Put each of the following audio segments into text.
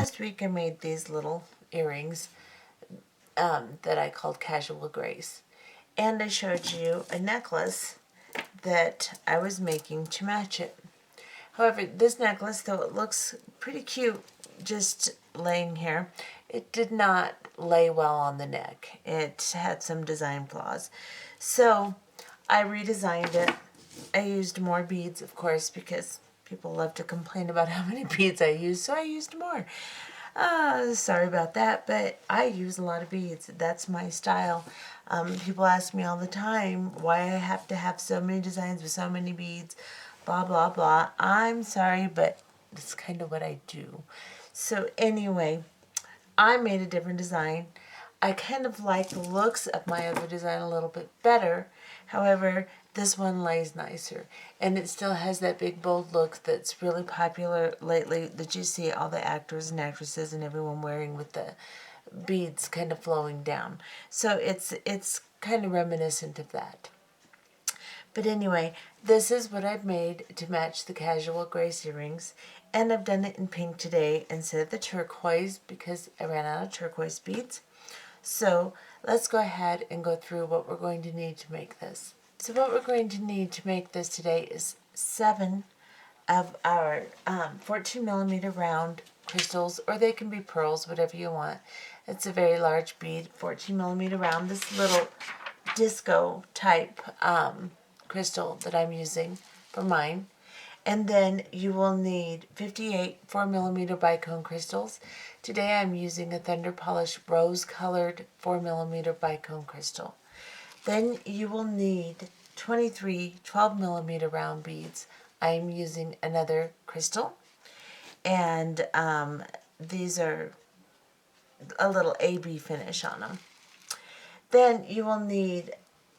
last week I made these little earrings that I called Casual Grace. And I showed you a necklace that I was making to match it. However, this necklace, though it looks pretty cute just laying here, it did not lay well on the neck. It had some design flaws. So I redesigned it. I used more beads, of course, because people love to complain about how many beads I use, so I used more. Sorry about that, but I use a lot of beads. That's my style. People ask me all the time why I have to have so many designs with so many beads, blah, blah, blah. I'm sorry, but that's kind of what I do. So anyway, I made a different design. I kind of like the looks of my other design a little bit better. However, this one lays nicer. And it still has that big, bold look that's really popular lately that you see all the actors and actresses and everyone wearing with the beads kind of flowing down. So it's kind of reminiscent of that. But anyway, this is what I've made to match the Casual Grace earrings. And I've done it in pink today instead of the turquoise because I ran out of turquoise beads. So let's go ahead and go through what we're going to need to make this. So what we're going to need to make this today is 7 of our 14 millimeter round crystals, or they can be pearls, whatever you want. It's a very large bead, 14 millimeter round. This little disco type crystal that I'm using for mine. And then you will need 58 4 millimeter bicone crystals. Today I'm using a Thunder Polish rose colored 4 millimeter bicone crystal. Then you will need 23 12 millimeter round beads. I'm using another crystal. And these are a little AB finish on them. Then you will need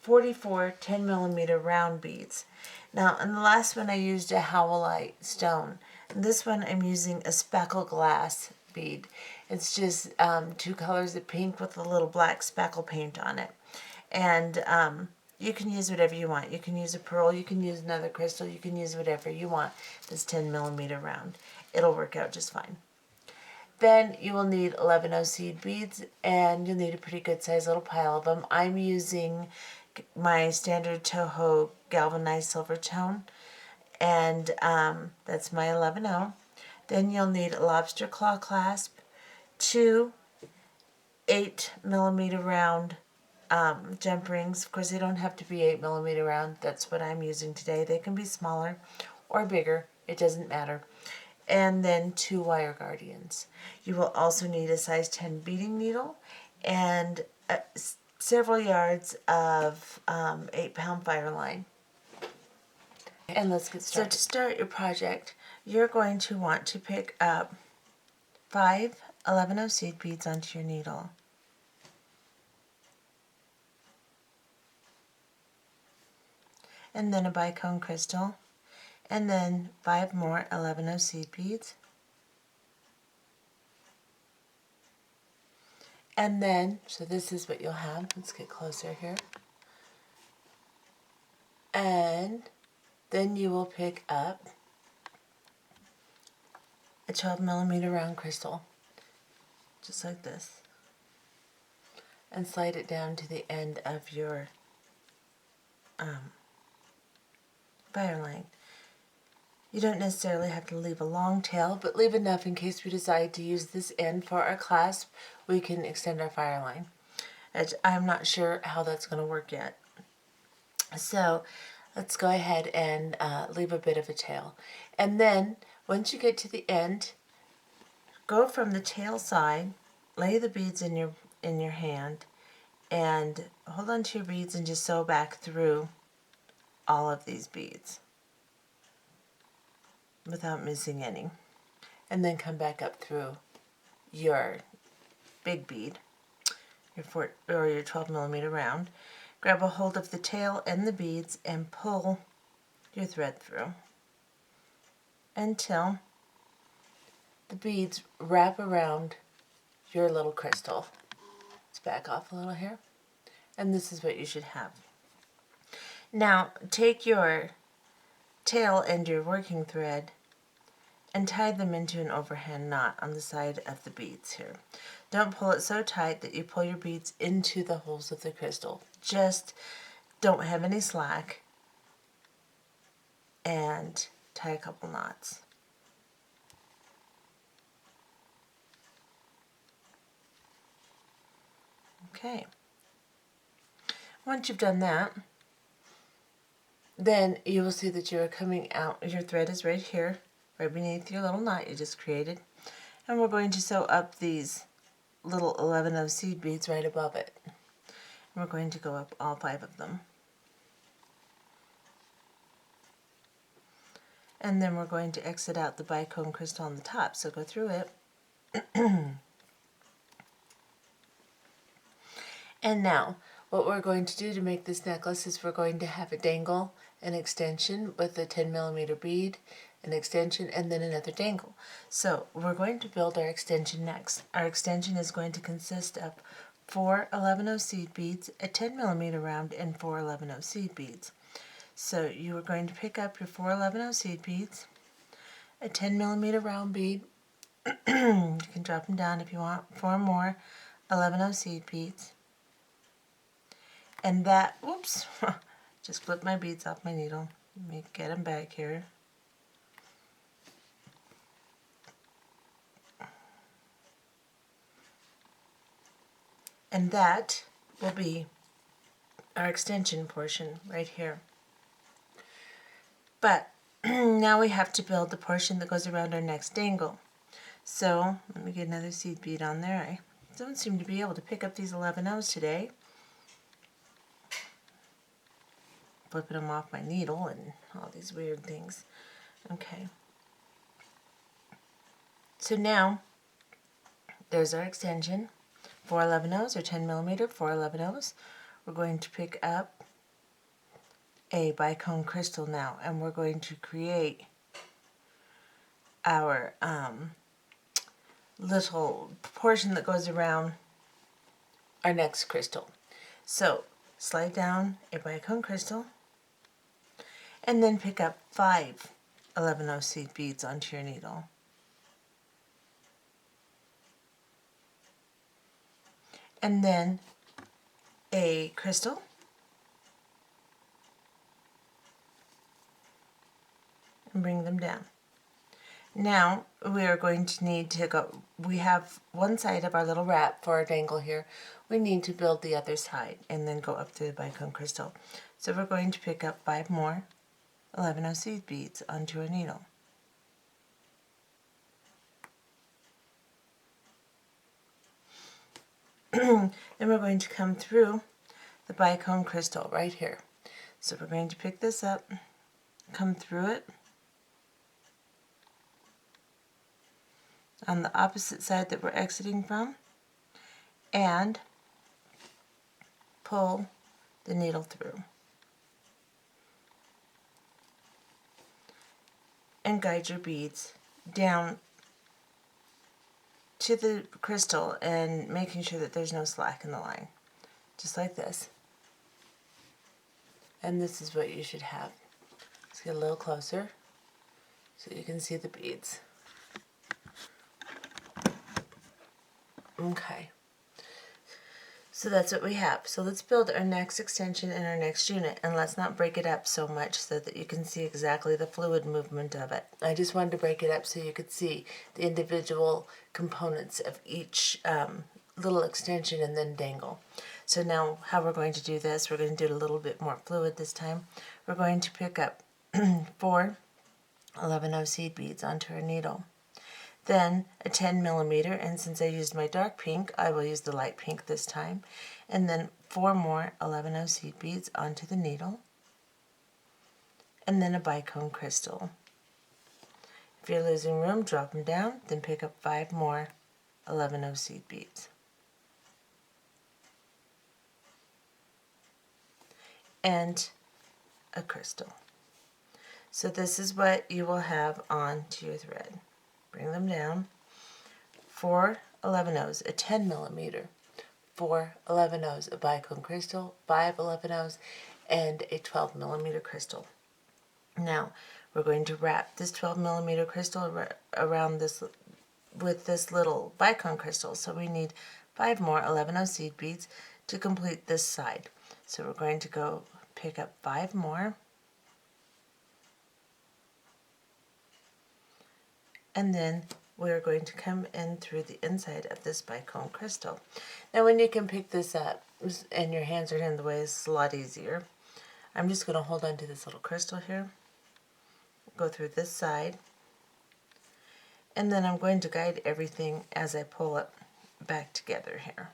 44 10 millimeter round beads. Now, in the last one I used a howlite stone. In this one I'm using a speckle glass bead. It's just 2 colors of pink with a little black speckle paint on it. And you can use whatever you want. You can use a pearl, you can use another crystal, you can use whatever you want. This 10 millimeter round. It'll work out just fine. Then you will need 11 seed beads, and you'll need a pretty good sized little pile of them. I'm using my standard Toho galvanized silver tone, and that's my 11. Then you'll need a lobster claw clasp, 2 8 millimeter round jump rings. Of course, they don't have to be 8 millimeter round. That's what I'm using today. They can be smaller or bigger. It doesn't matter. And then 2 wire guardians. You will also need a size 10 beading needle and several yards of 8-pound fire line. And let's get started. So to start your project, you're going to want to pick up 5 11 seed beads onto your needle. And then a bicone crystal, and then 5 more 11 seed beads. And then, so this is what you'll have. Let's get closer here. And then you will pick up a 12 millimeter round crystal, just like this, and slide it down to the end of your fire line. You don't necessarily have to leave a long tail, but leave enough in case we decide to use this end for our clasp. We can extend our fire line. I'm not sure how that's going to work yet. So let's go ahead and leave a bit of a tail. And then once you get to the end, go from the tail side, lay the beads in your hand, and hold on to your beads and just sew back through all of these beads without missing any. And then come back up through your big bead, your 12 millimeter round. Grab a hold of the tail and the beads and pull your thread through until the beads wrap around your little crystal. Let's back off a little here. And this is what you should have. Now take your tail and your working thread and tie them into an overhand knot on the side of the beads here. Don't pull it so tight that you pull your beads into the holes of the crystal. Just don't have any slack and tie a couple knots. Okay. Once you've done that, then you will see that you are coming out, your thread is right here, right beneath your little knot you just created. And we're going to sew up these little 11 of seed beads right above it. And we're going to go up all 5 of them. And then we're going to exit out the bicone crystal on the top, so go through it. And now, what we're going to do to make this necklace is we're going to have a dangle, an extension with a 10mm bead, an extension, and then another dangle. So we're going to build our extension next. Our extension is going to consist of 4 11-0 seed beads, a 10mm round, and 4 11-0 seed beads. So you are going to pick up your 4 11-0 seed beads, a 10mm round bead, you can drop them down if you want, 4 more 11-0 seed beads, and that, whoops, just flipped my beads off my needle. Let me get them back here. And that will be our extension portion right here. But now we have to build the portion that goes around our next dangle. So let me get another seed bead on there. I don't seem to be able to pick up these 11-0s today. Flipping them off my needle and all these weird things. Okay. So now there's our extension. 4 11-0s or 10mm, 4 11-0s. We're going to pick up a bicone crystal now, and we're going to create our little portion that goes around our next crystal. So slide down a bicone crystal and then pick up 5 11-0 seed beads onto your needle. And then a crystal, and bring them down. Now we are going to need to go, we have one side of our little wrap for our dangle here. We need to build the other side and then go up through the bicone crystal. So we're going to pick up 5 more 11-0 seed beads onto a needle. Then we're going to come through the bicone crystal right here. So we're going to pick this up, come through it on the opposite side that we're exiting from, and pull the needle through. And guide your beads down to the crystal and making sure that there's no slack in the line. Just like this. And this is what you should have. Let's get a little closer so you can see the beads. Okay. So that's what we have. So let's build our next extension and our next unit, and let's not break it up so much so that you can see exactly the fluid movement of it. I just wanted to break it up so you could see the individual components of each little extension and then dangle. So now how we're going to do this, we're going to do it a little bit more fluid this time. We're going to pick up 4 11-0 seed beads onto our needle. Then a 10mm, and since I used my dark pink, I will use the light pink this time. And then 4 more 11-0 seed beads onto the needle. And then a bicone crystal. If you're losing room, drop them down, then pick up 5 more 11-0 seed beads. And a crystal. So this is what you will have onto your thread. Bring them down. 4 11-0s, a 10mm, 4 11-0s, a bicone crystal, 5 11-0s, and a 12mm crystal. Now, we're going to wrap this 12 millimeter crystal around this with this little bicone crystal. So we need 5 more 11-0 seed beads to complete this side. So we're going to go pick up 5 more, and then we're going to come in through the inside of this bicone crystal. Now when you can pick this up and your hands are in the way, it's a lot easier. I'm just going to hold on to this little crystal here, go through this side, and then I'm going to guide everything as I pull it back together here,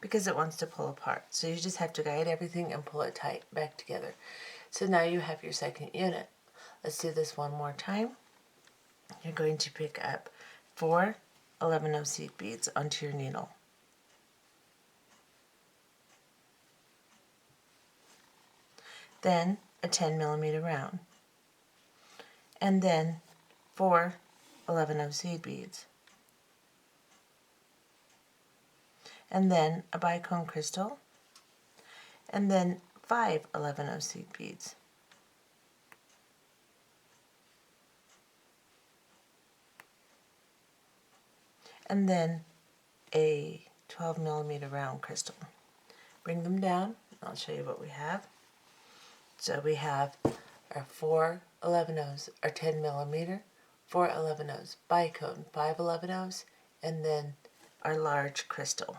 because it wants to pull apart. So you just have to guide everything and pull it tight back together. So now you have your second unit. Let's do this one more time. You're going to pick up 4 11-0 seed beads onto your needle. Then a 10 millimeter round. And then 4 11-0 seed beads. And then a bicone crystal. And then 5 11-0 seed beads. And then a 12 millimeter round crystal. Bring them down. I'll show you what we have. So we have our 4 11-0s, our 10 millimeter, 4 11-0s, bicone, 5 11-0s, and then our large crystal.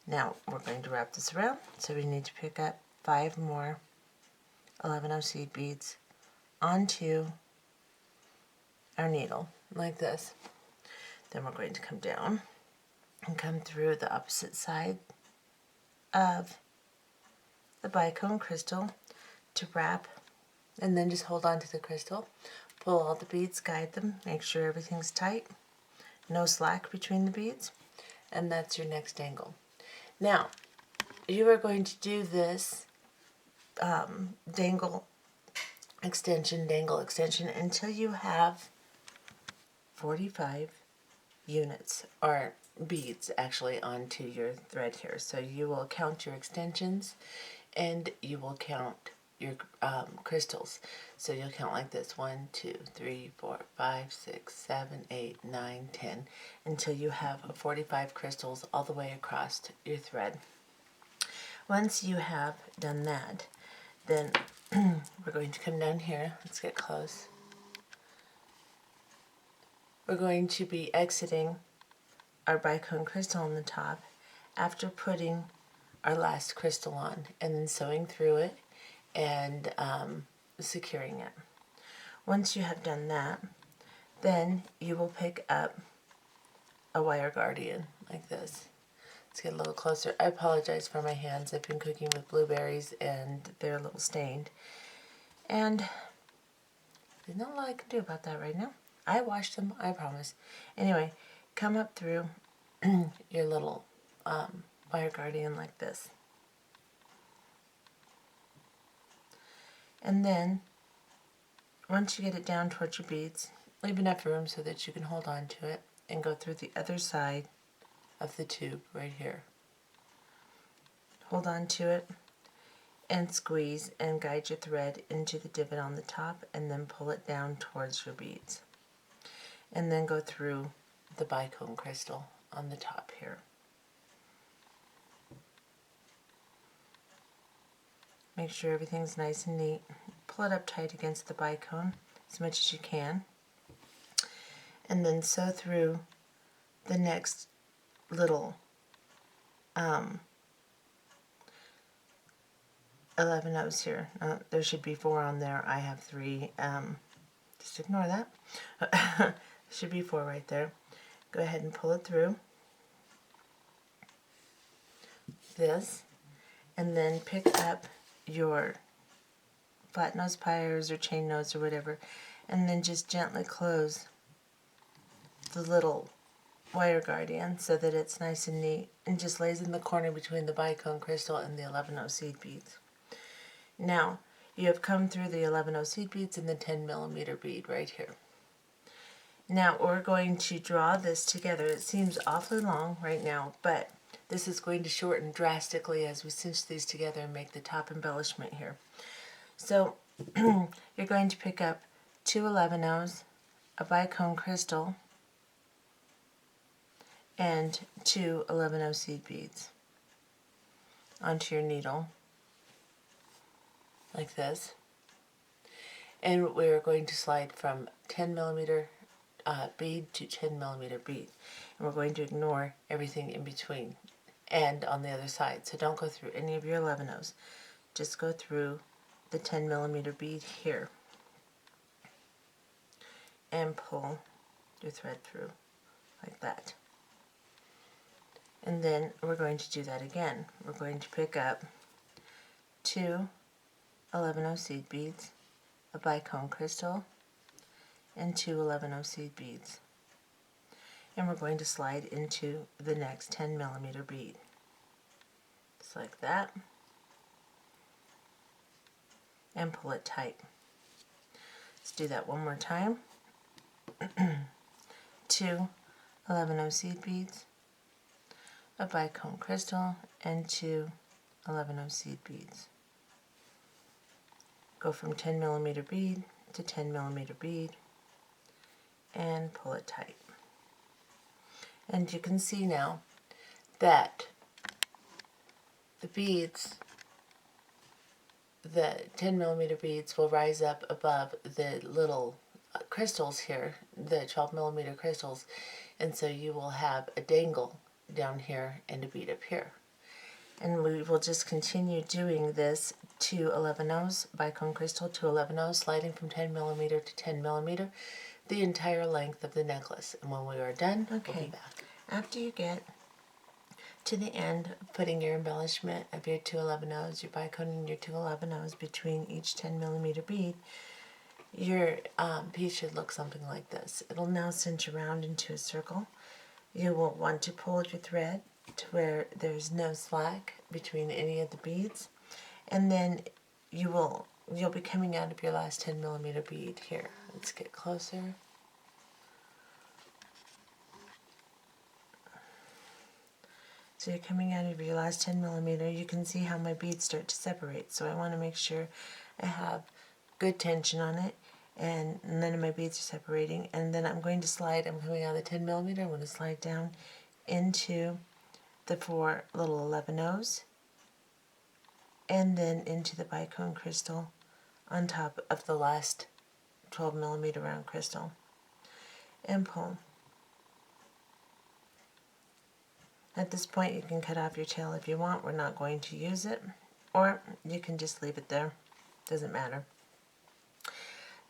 Now we're going to wrap this around, so we need to pick up 5 more 11-0 seed beads onto our needle, like this. Then we're going to come down and come through the opposite side of the bicone crystal to wrap, and then just hold on to the crystal, pull all the beads, guide them, make sure everything's tight, no slack between the beads, and that's your next angle. Now, you are going to do this dangle extension until you have 45 units, or beads actually, onto your thread here. So you will count your extensions and you will count your crystals. So you'll count like this: 1, 2, 3, 4, 5, 6, 7, 8, 9, 10, until you have 45 crystals all the way across your thread. Once you have done that, then we're going to come down here. Let's get close. We're going to be exiting our bicone crystal on the top after putting our last crystal on, and then sewing through it and securing it. Once you have done that, then you will pick up a wire guardian like this. Let's get a little closer. I apologize for my hands. I've been cooking with blueberries and they're a little stained. And there's not a lot I can do about that right now. I washed them, I promise. Anyway, come up through your little wire guardian like this. And then, once you get it down towards your beads, leave enough room so that you can hold on to it and go through the other side of the tube right here. Hold on to it and squeeze and guide your thread into the divot on the top, and then pull it down towards your beads. And then go through the bicone crystal on the top here. Make sure everything's nice and neat. Pull it up tight against the bicone as much as you can. And then sew through the next little 11-0s here. There should be 4 on there. I have 3. Just ignore that. There should be 4 right there. Go ahead and pull it through this, and then pick up your flat nose pliers or chain nose or whatever, and then just gently close the little wire guardian so that it's nice and neat and just lays in the corner between the bicone crystal and the 11-0 seed beads. Now you have come through the 11-0 seed beads and the 10 millimeter bead right here. Now we're going to draw this together. It seems awfully long right now, but this is going to shorten drastically as we cinch these together and make the top embellishment here. So you're going to pick up 2 11-ohs, a bicone crystal, and 2 11-oh seed beads onto your needle, like this. And we're going to slide from 10 millimeter bead to 10 millimeter bead. And we're going to ignore everything in between and on the other side. So don't go through any of your 11-ohs. Just go through the 10 millimeter bead here and pull your thread through like that. And then we're going to do that again. We're going to pick up 2 11-oh seed beads, a bicone crystal, and 2 11-oh seed beads. And we're going to slide into the next 10 millimeter bead. Just like that. And pull it tight. Let's do that one more time. 2 11-oh seed beads, a bicone crystal, and 2 11-oh seed beads. Go from 10 millimeter bead to 10 millimeter bead and pull it tight. And you can see now that the beads, the 10 millimeter beads, will rise up above the little crystals here, the 12 millimeter crystals, and so you will have a dangle down here and a bead up here. And we will just continue doing this 2 11-ohs, bicone crystal, 2 11-ohs, sliding from 10 millimeter to 10 millimeter, the entire length of the necklace. And when we are done, we'll be back. After you get to the end, putting your embellishment of your 2 11-ohs, your bicone and your 2 11-ohs between each 10 millimeter bead, your piece should look something like this. It'll now cinch around into a circle. You will want to pull your thread to where there's no slack between any of the beads, and then you'll be coming out of your last 10 millimeter bead here. Let's get closer. So you're coming out of your last 10 millimeter. You can see how my beads start to separate, so I want to make sure I have good tension on it, and none of my beads are separating. And then I'm going to slide, I'm coming out of the 10 millimeter, I'm going to slide down into the 4 little 11-ohs, and then into the bicone crystal on top of the last 12 millimeter round crystal, and pull. At this point you can cut off your tail if you want. We're not going to use it, or you can just leave it there, doesn't matter.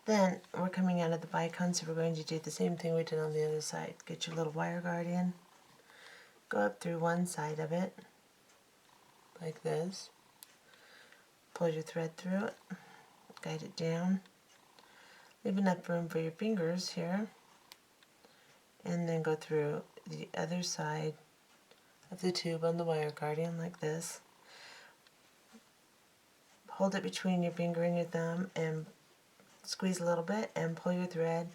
Then we're coming out of the bicone, so we're going to do the same thing we did on the other side. Get your little wire guardian, go up through one side of it like this, pull your thread through it, guide it down, leave enough room for your fingers here, and then go through the other side of the tube on the wire guardian like this. Hold it between your finger and your thumb and squeeze a little bit and pull your thread,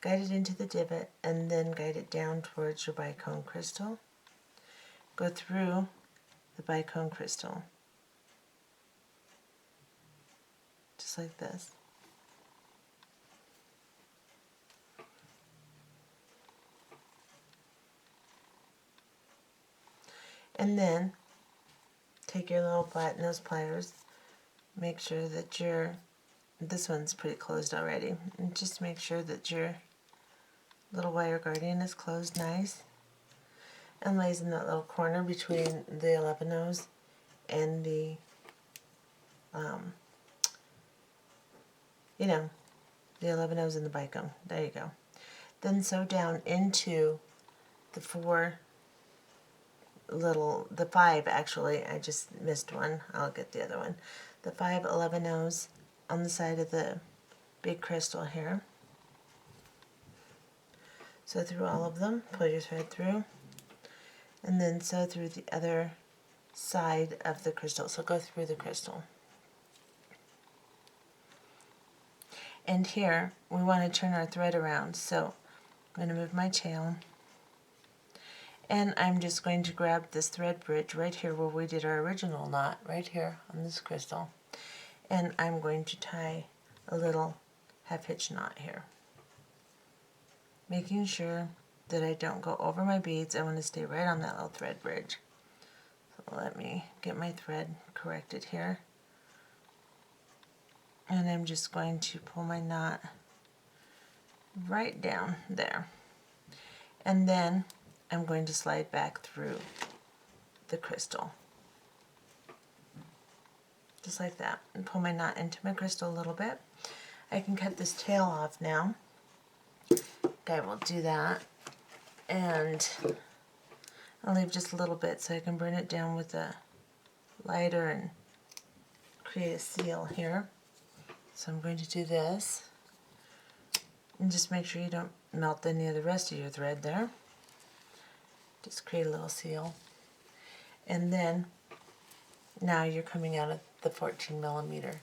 guide it into the divot, and then guide it down towards your bicone crystal. Go through the bicone crystal, just like this. And then take your little flat nose pliers, make sure that this one's pretty closed already, and just make sure that your little wire guardian is closed nice and lays in that little corner between the 11-ohs and the the 11-ohs and the bicone. There you go. Then sew down into the 5 actually, I just missed one, I'll get the other one. The 5 11-ohs on the side of the big crystal here. Sew through all of them, pull your thread through, and then sew through the other side of the crystal. So go through the crystal. And here we want to turn our thread around, so I'm going to move my tail, and I'm just going to grab this thread bridge right here where we did our original knot, right here on this crystal, And I'm going to tie a little half-hitch knot here, making sure that I don't go over my beads. I want to stay right on that little thread bridge. So let me get my thread corrected here. And I'm just going to pull my knot right down there. And then I'm going to slide back through the crystal. Just like that. And pull my knot into my crystal a little bit. I can cut this tail off now. I will do that. And I'll leave just a little bit so I can burn it down with a lighter and create a seal here. So I'm going to do this. And just make sure you don't melt any of the rest of your thread there. Just create a little seal. And then now you're coming out of the 14mm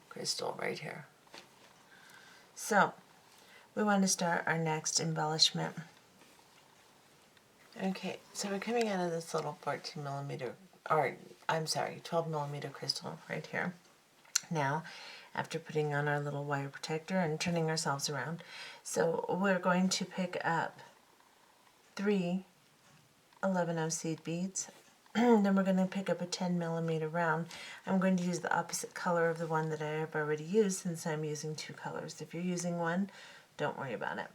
crystal right here. So we want to start our next embellishment. Okay, so we're coming out of this little 14mm, or I'm sorry, 12mm crystal right here. Now, after putting on our little wire protector and turning ourselves around, so we're going to pick up 3 11-0 seed beads. Then we're going to pick up a 10mm round. I'm going to use the opposite color of the one that I have already used since I'm using 2 colors. If you're using one, don't worry about it.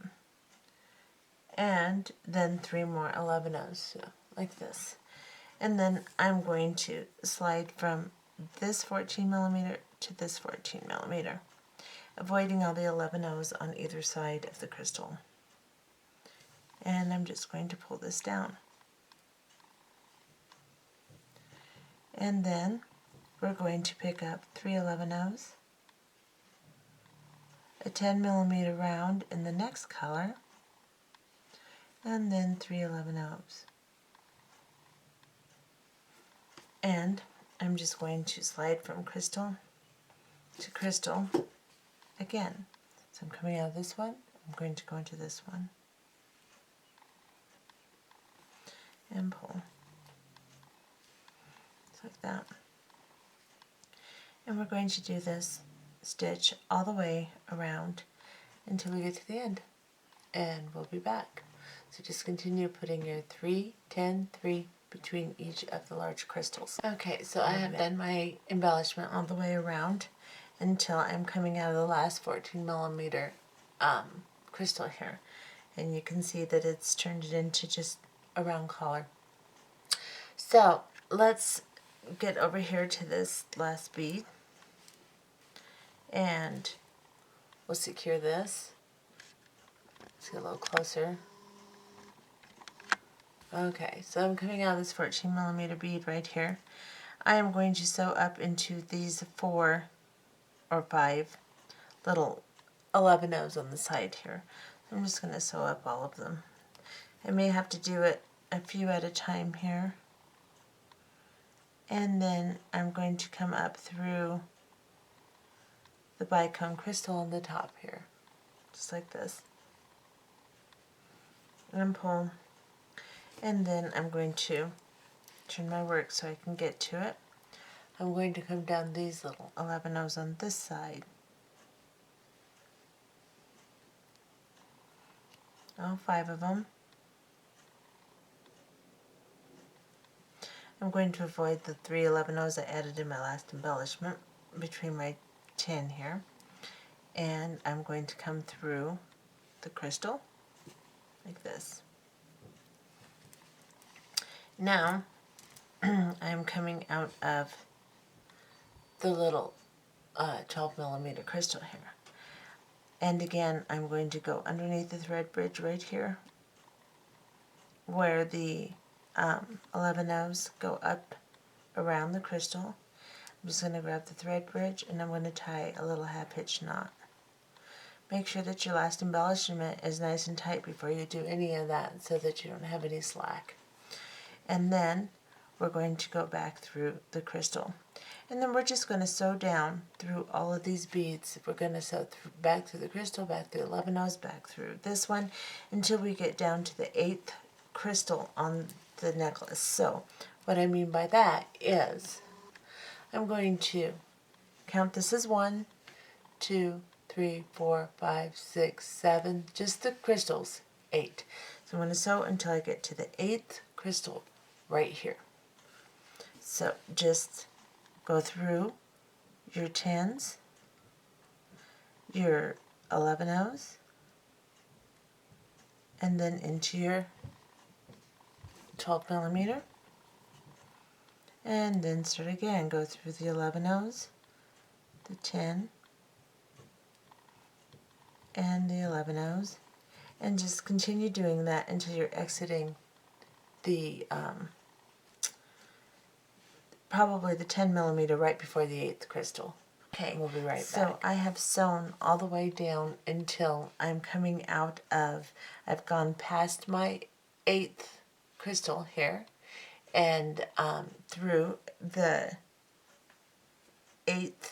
And then 3 more 11-0s, so like this. And then I'm going to slide from this 14mm to this 14mm, avoiding all the 11-0s on either side of the crystal. And I'm just going to pull this down. And then we're going to pick up 3 11-0s, a 10mm round in the next color, and then 3 11-0s. And I'm just going to slide from crystal to crystal again. So I'm coming out of this one, I'm going to go into this one and pull. Just like that. And we're going to do this stitch all the way around until we get to the end. And we'll be back. So just continue putting your 3, 10, 3 between each of the large crystals. Okay, so I have done my embellishment all the way around until I'm coming out of the last 14mm crystal here. And you can see that it's turned it into just a round collar. So let's get over here to this last bead. And we'll secure this. Let's get a little closer. Okay, so I'm coming out of this 14mm bead right here. I am going to sew up into these 4 or 5 little 11-0s on the side here. I'm just going to sew up all of them. I may have to do it a few at a time here. And then I'm going to come up through the bicone crystal on the top here, just like this. And pull. And then I'm going to turn my work so I can get to it. I'm going to come down these little 11-0s on this side. All 5 of them. I'm going to avoid the 3 11-0s I added in my last embellishment between my 10 here. And I'm going to come through the crystal like this. Now, I'm coming out of the little 12mm crystal here. And again, I'm going to go underneath the thread bridge right here, where the 11-0s go up around the crystal. I'm just going to grab the thread bridge and I'm going to tie a little half-hitch knot. Make sure that your last embellishment is nice and tight before you do any of that so that you don't have any slack. And then we're going to go back through the crystal. And then we're just going to sew down through all of these beads. We're going to sew back through the crystal, back through the 11-0s, back through this one, until we get down to the 8th crystal on the necklace. So what I mean by that is I'm going to count this as 1, 2, 3, 4, 5, 6, 7, just the crystals, 8. So I'm going to sew until I get to the 8th crystal right here. So just go through your 10s, your 11-ohs, and then into your 12 millimeter, and then start again. Go through the 11-ohs, the 10, and the 11-ohs, and just continue doing that until you're exiting the probably the 10 millimeter right before the 8th crystal. Okay, we'll be right back. So I have sewn all the way down until I'm coming out of, I've gone past my 8th crystal here, and through the 8th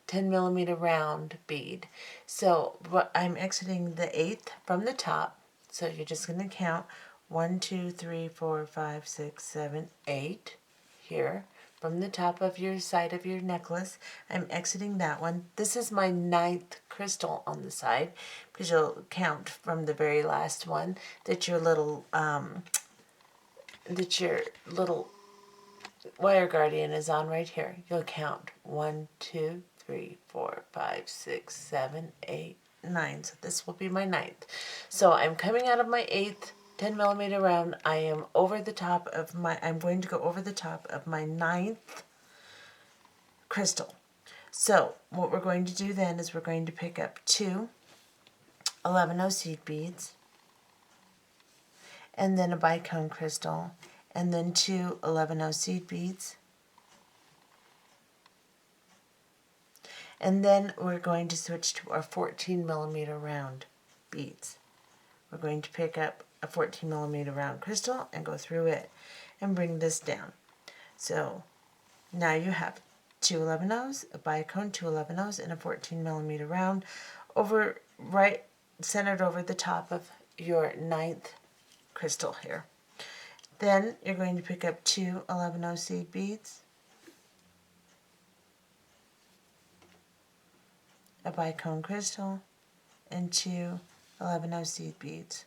10 millimeter round bead. So I'm exiting the 8th from the top, so you're just going to count 1, 2, 3, 4, 5, 6, 7, 8 here from the top of your side of your necklace. I'm exiting that one. This is my 9th crystal on the side, because you'll count from the very last one that your little wire guardian is on right here. You'll count 1, 2, 3, 4, 5, 6, 7, 8, 9. So this will be my 9th. So I'm coming out of my 8th 10 millimeter round. I am over the top of my, I'm going to go over the top of my 9th crystal. So what we're going to do then is we're going to pick up 2 11-oh seed beads, and then a bicone crystal, and then 2 11-oh seed beads. And then we're going to switch to our 14 millimeter round beads. We're going to pick up a 14 millimeter round crystal and go through it and bring this down. So now you have 2 11-ohs, a bicone, 2 11-ohs, and a 14 millimeter round over, right centered over the top of your 9th crystal here. Then you're going to pick up 2 11-oh seed beads, a bicone crystal, and 2 11-oh seed beads.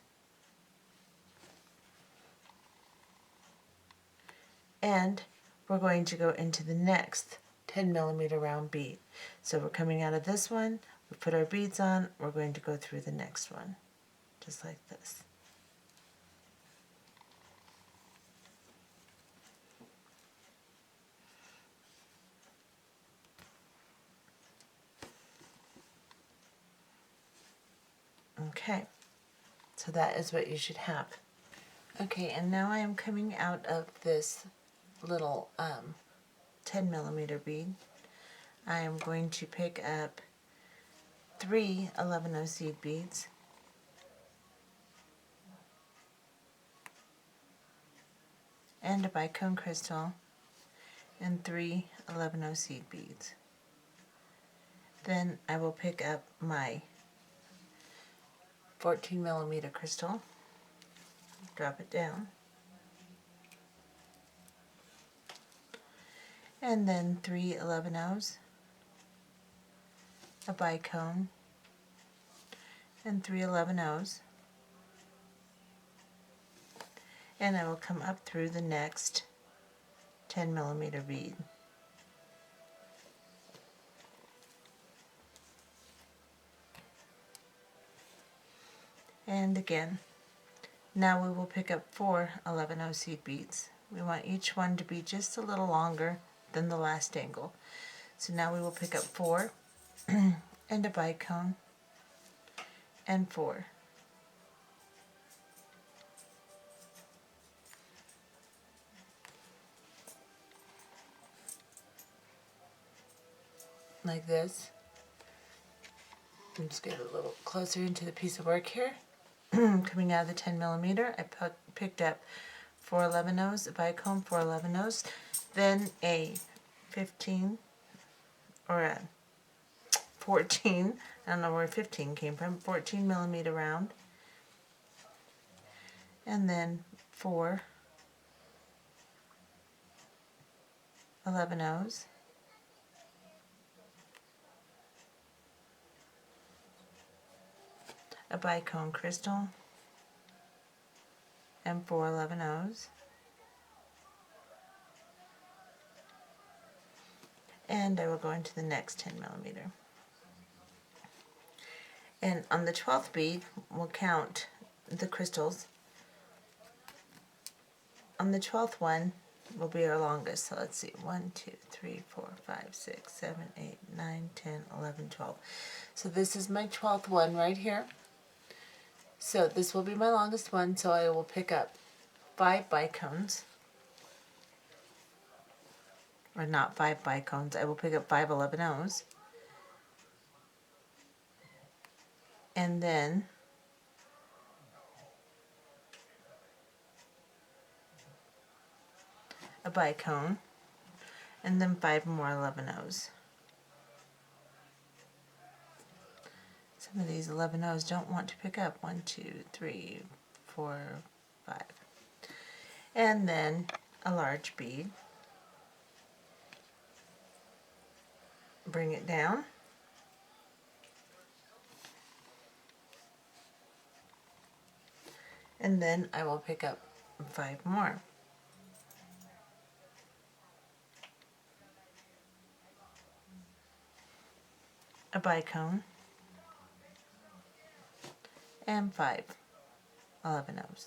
And we're going to go into the next 10 millimeter round bead. So we're coming out of this one, we put our beads on, we're going to go through the next one, just like this. Okay, so that is what you should have. Okay, and now I am coming out of this little 10 millimeter bead. I am going to pick up 3 11-oh seed beads, and a bicone crystal, and 3 11-oh seed beads. Then I will pick up my 14 millimeter crystal, drop it down, and then 3 11-ohs, a bicone, and 3 11-ohs, and I will come up through the next 10 millimeter bead. And again, now we will pick up 4 11-oh seed beads. We want each one to be just a little longer than the last angle. So now we will pick up 4 and a bicone, and 4. Like this. Let's get a little closer into the piece of work here. Coming out of the 10 millimeter, I picked up 4 11-ohs, a bicone, 4 11-ohs, then a 15 or a 14, I don't know where 15 came from, 14 millimeter round, and then 4 11-ohs, a bicone crystal, and 4 11-0s. And I will go into the next 10 millimeter. And on the 12th bead, we'll count the crystals. On the 12th one will be our longest. So let's see, 1, 2, 3, 4, 5, 6, 7, 8, 9, 10, 11, 12. So this is my 12th one right here. So this will be my longest one, so I will pick up 5 bicones. Or not 5 bicones, I will pick up 5 11-0s. And then a bicone, and then 5 more 11-0s. Some of these 11-0s don't want to pick up. 1, 2, 3, 4, 5. And then a large bead. Bring it down. And then I will pick up 5 more. A bicone, and 5 11-0s.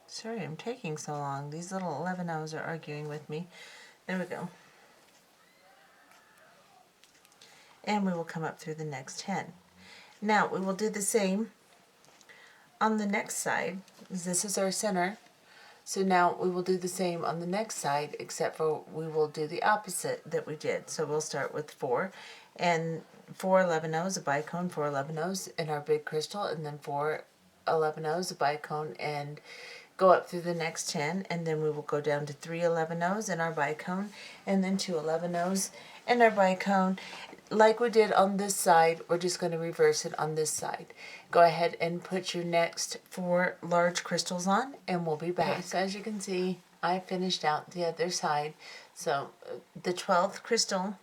Sorry, I'm taking so long. These little 11-0s are arguing with me. There we go. And we will come up through the next 10. Now we will do the same on the next side. This is our center. So now we will do the same on the next side, except for we will do the opposite that we did. So we'll start with 4 and 4 11-0s, a bicone, 4 11-0s in our big crystal, and then 4 11-0s, a bicone, and go up through the next 10, and then we will go down to 3 11-0s in our bicone, and then 2 11-0s in our bicone. Like we did on this side, we're just going to reverse it on this side. Go ahead and put your next 4 large crystals on, and we'll be back. Okay, so as you can see, I finished out the other side. So the 12th crystal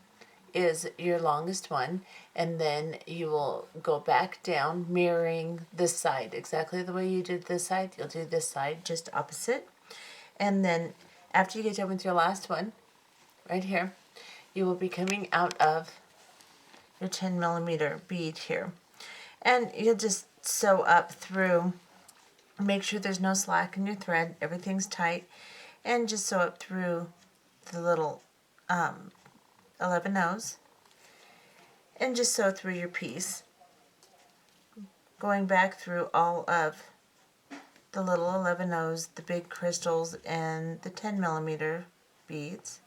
is your longest one, and then you will go back down mirroring this side. Exactly the way you did this side, you'll do this side just opposite. And then after you get done with your last one, right here, you will be coming out of your 10 millimeter bead here. And you'll just sew up through, make sure there's no slack in your thread, everything's tight, and just sew up through the little 11-0s, and just sew through your piece, going back through all of the little 11-0s, the big crystals, and the 10 millimeter beads.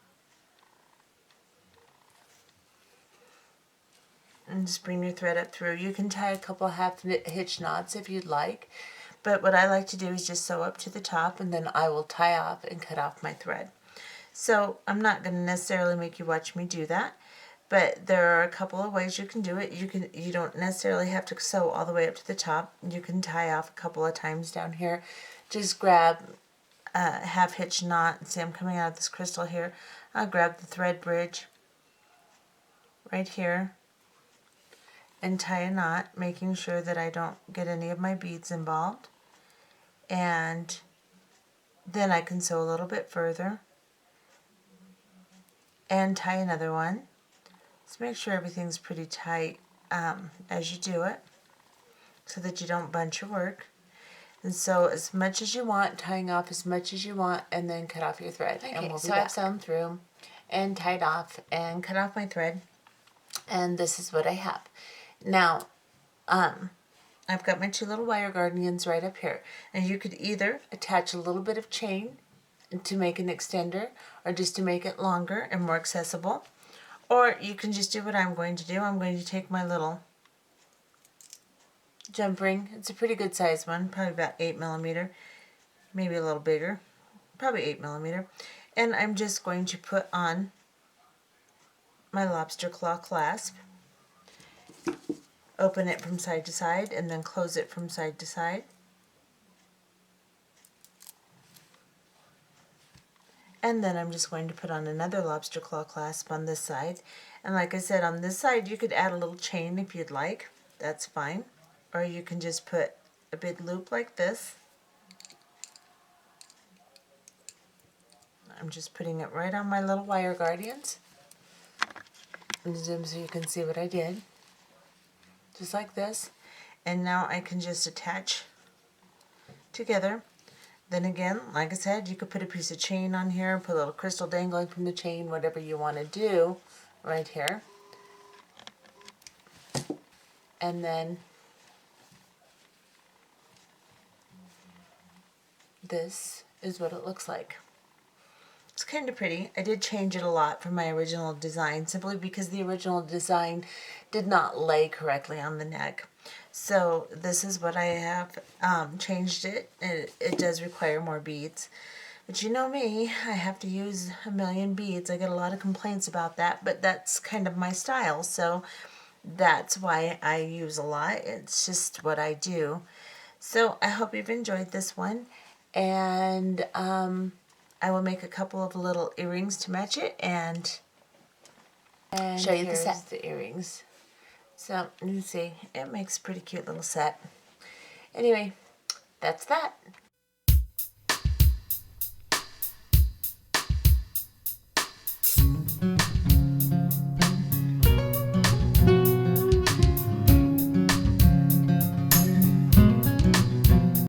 And just bring your thread up through. You can tie a couple half hitch knots if you'd like, but what I like to do is just sew up to the top, and then I will tie off and cut off my thread. So I'm not going to necessarily make you watch me do that, but there are a couple of ways you can do it. You don't necessarily have to sew all the way up to the top. You can tie off a couple of times down here. Just grab a half hitch knot. See, I'm coming out of this crystal here. I'll grab the thread bridge right here and tie a knot, making sure that I don't get any of my beads involved. And then I can sew a little bit further and tie another one. So make sure everything's pretty tight as you do it, so that you don't bunch your work. And sew as much as you want, tying off as much as you want, and then cut off your thread. Okay, and we'll so I've sewn through and tied off and cut off my thread, and this is what I have. Now, I've got my 2 little wire guardians right up here, and you could either attach a little bit of chain to make an extender, or just to make it longer and more accessible, or you can just do what I'm going to do. I'm going to take my little jump ring. It's a pretty good size one, probably about 8 millimeter, maybe a little bigger, probably 8 millimeter, and I'm just going to put on my lobster claw clasp, open it from side to side, and then close it from side to side. And then I'm just going to put on another lobster claw clasp on this side. And like I said, on this side you could add a little chain if you'd like. That's fine. Or you can just put a big loop like this. I'm just putting it right on my little wire guardians. And zoom so you can see what I did. Just like this. And now I can just attach together. Then again, like I said, you could put a piece of chain on here, put a little crystal dangling from the chain, whatever you want to do right here. And then this is what it looks like. It's kind of pretty. I did change it a lot from my original design simply because the original design did not lay correctly on the neck. So this is what I have changed it. It does require more beads. But you know me, I have to use a million beads. I get a lot of complaints about that, but that's kind of my style. So that's why I use a lot. It's just what I do. So I hope you've enjoyed this one. And I will make a couple of little earrings to match it and show you the set. The earrings. So you see, it makes a pretty cute little set. Anyway, that's that.